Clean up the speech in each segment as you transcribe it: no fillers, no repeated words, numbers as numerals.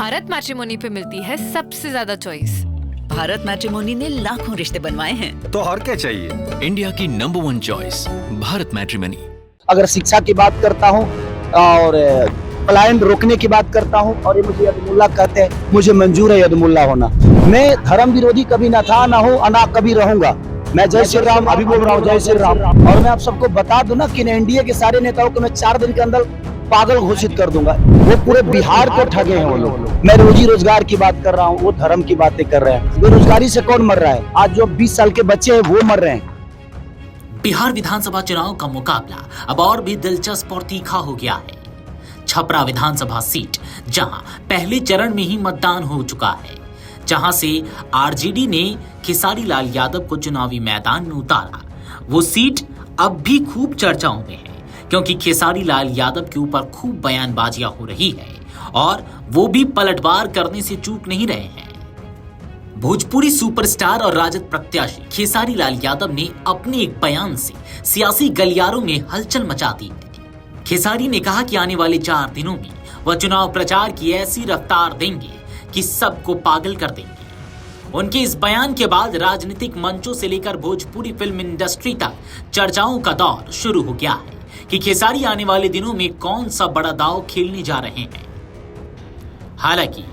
Bharat matrimony पे मिलती है सबसे ज्यादा चॉइस। भारत मैट्रिमोनी ने लाखों रिश्ते बनवाए हैं। तो और क्या चाहिए? इंडिया की नंबर 1 चॉइस भारत मैट्रिमोनी। अगर शिक्षा की बात करता हूँ और पलायन रोकने की बात करता हूँ, और ये मुझे यदमुल्ला कहते हैं, मुझे मंजूर है यदमुल्ला होना। मैं धर्म विरोधी कभी ना था, ना हूँ, ना कभी रहूंगा। मैं जय श्री राम अभी बोल रहा हूँ, जय श्री राम। और मैं आप सबको बता दूं ना कि एनडीए के सारे नेताओं को मैं 4 दिन के अंदर पागल घोषित कर दूंगा। वो पूरे बिहार को ठगे हैं वो लोग। मैं रोजी रोजगार की बात कर रहा हूँ, वो धर्म की बातें कर रहे हैं। बेरोजगारी से कौन मर रहा है? आज जो 20 साल के बच्चे हैं वो मर रहे हैं। बिहार विधानसभा चुनाव का मुकाबला अब और भी दिलचस्प और तीखा हो गया है। छपरा विधानसभा सीट, जहां पहले चरण में ही मतदान हो चुका है, जहां से आरजेडी ने खेसारी लाल यादव को चुनावी मैदान में उतारा, वो सीट अब भी खूब चर्चाओं में है, क्योंकि खेसारी लाल यादव के ऊपर खूब बयानबाजियां हो रही है और वो भी पलटवार करने से चूक नहीं रहे हैं। भोजपुरी सुपरस्टार और राजद प्रत्याशी खेसारी लाल यादव ने अपने एक बयान से सियासी गलियारों में हलचल मचा दी है। खेसारी ने कहा कि आने वाले 4 दिनों में वह चुनाव प्रचार की ऐसी रफ्तार देंगे कि सबको पागल कर देंगे। उनके इस बयान के बाद राजनीतिक मंचों से लेकर भोजपुरी फिल्म इंडस्ट्री तक चर्चाओं का दौर शुरू हो गया है कि खेसारी आने वाले दिनों में कौन सा बड़ा दांव खेलने जा रहे हैं। हालांकि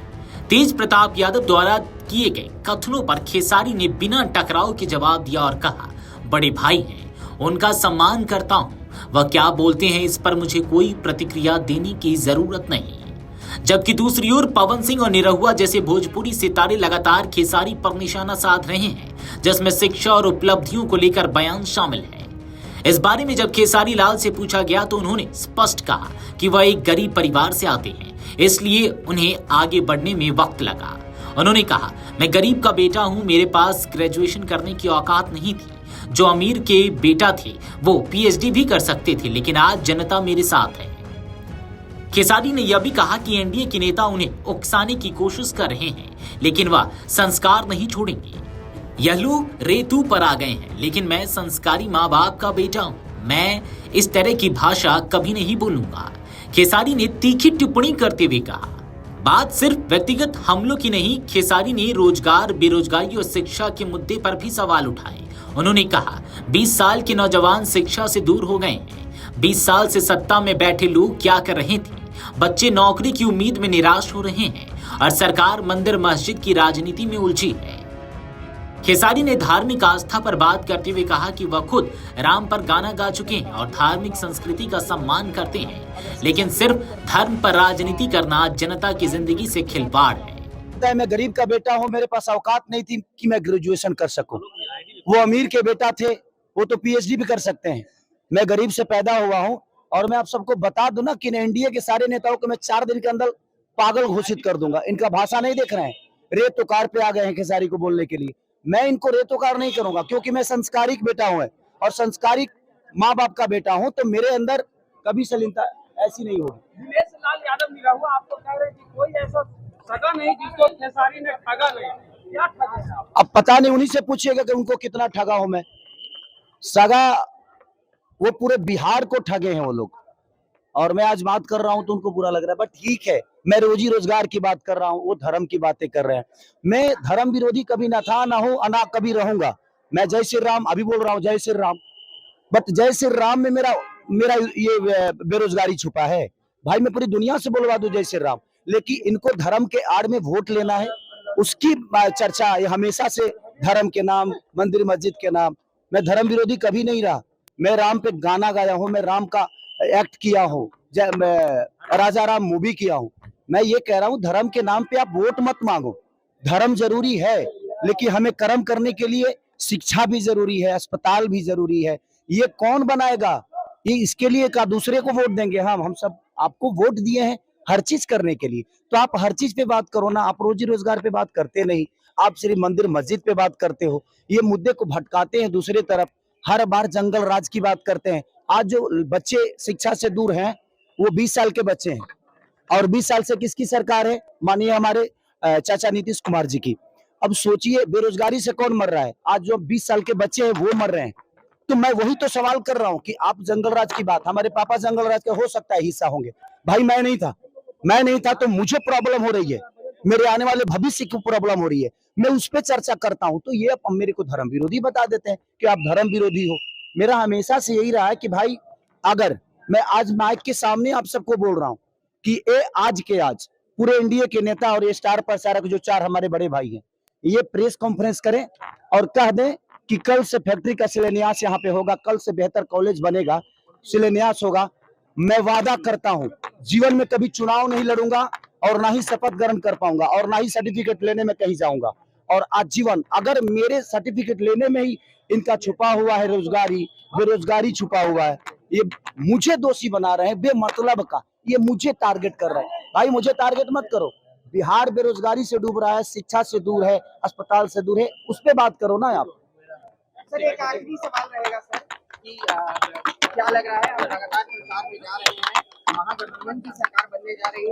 तेज प्रताप यादव द्वारा किए गए कथनों पर खेसारी ने बिना टकराव के जवाब दिया और कहा, बड़े भाई हैं, उनका सम्मान करता हूं, वह क्या बोलते हैं इस पर मुझे कोई प्रतिक्रिया देने की जरूरत नहीं। जबकि दूसरी ओर पवन सिंह और निरहुआ जैसे भोजपुरी सितारे लगातार खेसारी पर निशाना साध रहे हैं, जिसमें शिक्षा और उपलब्धियों को लेकर बयान शामिल है। इस बारे में जब खेसारी लाल से पूछा गया तो उन्होंने स्पष्ट कहा कि वह एक गरीब परिवार से आते हैं, इसलिए उन्हें आगे बढ़ने में वक्त लगा। उन्होंने कहा, मैं गरीब का बेटा हूं, मेरे पास ग्रेजुएशन करने की औकात नहीं थी। जो अमीर के बेटा थे वो पीएचडी भी कर सकते थे, लेकिन आज जनता मेरे साथ है। खेसारी ने यह भी कहा कि एनडीए के नेता उन्हें उकसाने की कोशिश कर रहे हैं, लेकिन वह संस्कार नहीं छोड़ेंगे। यह लोग रेतू पर आ गए हैं, लेकिन मैं संस्कारी माँ बाप का बेटा हूँ, मैं इस तरह की भाषा कभी नहीं बोलूंगा। खेसारी ने तीखी टिप्पणी करते हुए कहा, बात सिर्फ व्यक्तिगत हमलों की नहीं, खेसारी ने रोजगार, बेरोजगारी और शिक्षा के मुद्दे पर भी सवाल उठाए। उन्होंने कहा, 20 साल के नौजवान शिक्षा से दूर हो गए हैं। 20 साल से सत्ता में बैठे लोग क्या कर रहे थे? बच्चे नौकरी की उम्मीद में निराश हो रहे हैं और सरकार मंदिर मस्जिद की राजनीति में उलझी है। खेसारी ने धार्मिक आस्था पर बात करते हुए कहा कि वह खुद राम पर गाना गा चुके हैं और धार्मिक संस्कृति का सम्मान करते हैं, लेकिन सिर्फ धर्म पर राजनीति करना जनता की जिंदगी से खिलवाड़ है। मैं गरीब का बेटा हूँ, मेरे पास औकात नहीं थी कि मैं ग्रेजुएशन कर सकूं। वो अमीर के बेटा थे, वो तो पीएचडी भी कर सकते हैं। मैं गरीब से पैदा हुआ हूँ, और मैं आप सबको बता दूं ना कि एनडीए के सारे नेताओं को मैं 4 दिन के अंदर पागल घोषित कर दूंगा। इनका भाषा नहीं देख रहे हैं, रेतोकार पे आ गए हैं खेसारी को बोलने के लिए। मैं इनको रेतोकार नहीं करूंगा, क्योंकि मैं संस्कारिक बेटा हूँ और संस्कारिक माँ बाप का बेटा हूँ, तो मेरे अंदर कभी सलीलता ऐसी नहीं होगी। दिनेश लाल यादव निरहुआ आपको कह रहे हैं कि कोई ऐसा सगा नहीं जिसको खेसारी ने ठगा नहीं, क्या ठगे हैं आप? अब पता नहीं, उन्हीं से पूछिएगा कि उनको कितना ठगा हूं मैं। सगा वो पूरे बिहार को ठगे हैं वो लोग, और मैं आज बात कर रहा हूं तो उनको बुरा लग रहा है, बट ठीक है। मैं रोजी रोजगार की बात कर रहा हूं, वो धर्म की बातें कर रहे हैं। मैं धर्म विरोधी कभी ना था, ना हूं, ना कभी रहूंगा। मैं जय श्री राम अभी बोल रहा हूं, जय श्री राम। बट जय श्री राम में मेरा ये बेरोजगारी छुपा है। भाई मैं पूरी दुनिया से बोलवा दूं जय श्री राम, लेकिन इनको धर्म के आड़ में वोट लेना है, उसकी चर्चा हमेशा से धर्म के नाम, मंदिर मस्जिद के नाम। मैं धर्म विरोधी कभी नहीं रहा। मैं राम पे गाना गाया हूँ, मैं राम का एक्ट किया हूँ, मैं राजा राम मूवी किया हूँ। मैं ये कह रहा हूँ, धर्म के नाम पे आप वोट मत मांगो। धर्म जरूरी है, लेकिन हमें कर्म करने के लिए शिक्षा भी जरूरी है, अस्पताल भी जरूरी है। ये कौन बनाएगा? ये इसके लिए का दूसरे को वोट देंगे? हम सब आपको वोट दिए हैं हर चीज करने के लिए, तो आप हर चीज पे बात करो ना। आप रोजी रोजगार पे बात करते नहीं, आप सिर्फ मंदिर मस्जिद पे बात करते हो। ये मुद्दे को भटकाते हैं दूसरी तरफ, हर बार जंगल राज की बात करते हैं। आज जो बच्चे शिक्षा से दूर हैं वो 20 साल के बच्चे हैं, और 20 साल से किसकी सरकार है? मानिए हमारे चाचा नीतीश कुमार जी की। अब सोचिए, बेरोजगारी से कौन मर रहा है? आज जो 20 साल के बच्चे हैं वो मर रहे हैं। तो मैं वही तो सवाल कर रहा हूँ कि आप जंगल राज की बात, हमारे पापा जंगल राज के हो सकता है हिस्सा होंगे, भाई मैं नहीं था तो मुझे प्रॉब्लम हो रही है। मेरे आने वाले भविष्य की प्रॉब्लम हो रही है, मैं उस पर चर्चा करता हूँ। तो ये अब मेरे को धर्म विरोधी बता देते हैं कि आप धर्म विरोधी हो। मेरा हमेशा से यही रहा है कि भाई, अगर मैं आज माइक के सामने आप सबको बोल रहा हूँ कि ये आज के आज पूरे इंडिया के नेता और ये स्टार प्रचारक जो 4 हमारे बड़े भाई हैं, ये प्रेस कॉन्फ्रेंस करें और कह दें कि कल से फैक्ट्री का शिलान्यास यहाँ पे होगा, कल से बेहतर कॉलेज बनेगा, शिलान्यास होगा। मैं वादा करता हूँ जीवन में कभी चुनाव नहीं लड़ूंगा और ना ही शपथ ग्रहण कर पाऊंगा और ना ही सर्टिफिकेट लेने में कहीं जाऊंगा। और आजीवन अगर मेरे सर्टिफिकेट लेने में ही इनका छुपा हुआ है रोजगारी, बेरोजगारी छुपा हुआ है, ये मुझे दोषी बना रहे हैं बेमतलब का, ये मुझे टारगेट कर रहे हैं। भाई मुझे टारगेट मत करो। बिहार बेरोजगारी से डूब रहा है, शिक्षा से दूर है, अस्पताल से दूर है, उस पर बात करो ना आप। सर एक आखिरी सवाल रहेगा सर कि क्या लग रहा है, आप लगातार प्रचार में जा रहे हैं, महागठबंधन की सरकार बनने जा रही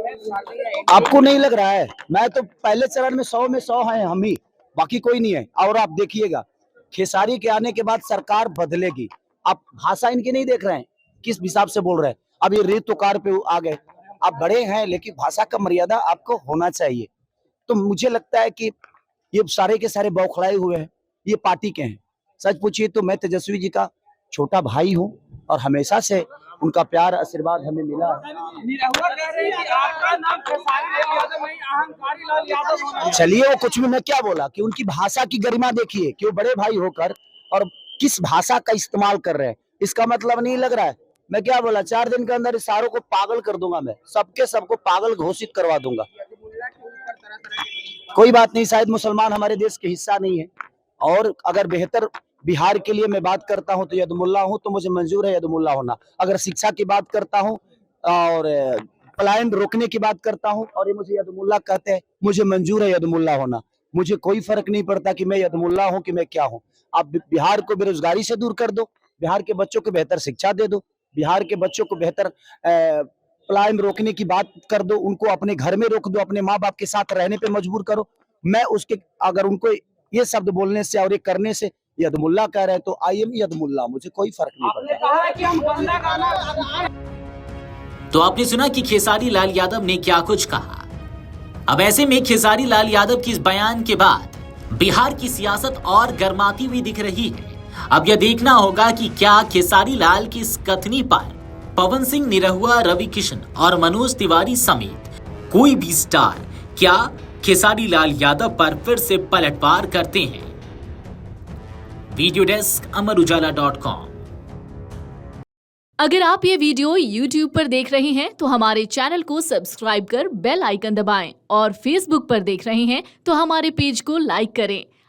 है, आपको नहीं लग रहा है? मैं तो पहले चरण में 100 हैं हम ही, बाकी कोई नहीं है। और आप देखिएगा खेसारी के आने के बाद सरकार बदलेगी। आप भाषा इनकी नहीं देख रहे हैं, किस हिसाब से बोल रहे हैं। अब ये रेत उकार पे आ गए। आप बड़े हैं लेकिन भाषा का मर्यादा आपको होना चाहिए। तो मुझे लगता है कि ये सारे के सारे बौखलाए हुए हैं, ये पार्टी के हैं। सच पूछिए तो मैं तेजस्वी जी का छोटा भाई हूँ और हमेशा से उनका प्यार आशीर्वाद हमें मिला है। निरहुआ कह रहे हैं कि आपका नाम खेसारी लाल यादव नहीं, अहंकारी लाल यादव होना है। चलिए वो कुछ भी, मैं क्या बोला कि उनकी भाषा की गरिमा देखिए कि वो बड़े भाई होकर और किस भाषा का इस्तेमाल कर रहे हैं। इसका मतलब नहीं लग रहा है। मैं क्या बोला, 4 दिन के अंदर इस सारों को पागल कर दूंगा, मैं सबको पागल घोषित करवा दूंगा। कोई बात नहीं, शायद मुसलमान हमारे देश के हिस्सा नहीं है। और अगर बेहतर बिहार के लिए मैं बात करता हूं तो यदमुल्ला हूं, तो मुझे मंजूर है यदमुल्ला होना। अगर शिक्षा की बात करता हूं और पलायन रोकने की बात करता हूं और ये मुझे यदमुल्ला कहते हैं, मुझे मंजूर है यदमुल्ला होना। मुझे कोई फर्क नहीं पड़ता कि मैं यदमुल्ला हूं कि मैं क्या हूं। आप बिहार को बेरोजगारी से दूर कर दो, बिहार के बच्चों को बेहतर शिक्षा दे दो, बिहार के बच्चों को बेहतर पलायन रोकने की बात कर दो, उनको अपने घर में रोक दो, अपने माँ बाप के साथ रहने पे मजबूर करो। मैं उसके अगर उनको ये शब्द बोलने से और ये करने से यदमुल्ला कह रहे हैं तो आई एम यदमुल्ला, मुझे कोई फर्क नहीं पड़ता। कहा है कि हम बंदा गाना। तो आपने सुना कि खेसारी लाल यादव ने क्या कुछ कहा। अब ऐसे में खेसारी लाल यादव की इस बयान के बाद बिहार की सियासत और गर्माती हुई दिख रही है। अब यह देखना होगा कि क्या खेसारी लाल की इस कथनी पर पवन सिंह निरहुआ, रवि किशन और मनोज तिवारी समेत कोई भी स्टार क्या खेसारी लाल यादव पर फिर से पलटवार करते हैं। वीडियो डेस्क अमरउजाला.com। अगर आप ये वीडियो YouTube पर देख रहे हैं तो हमारे चैनल को सब्सक्राइब कर बेल आइकन दबाएं और Facebook पर देख रहे हैं तो हमारे पेज को लाइक करें।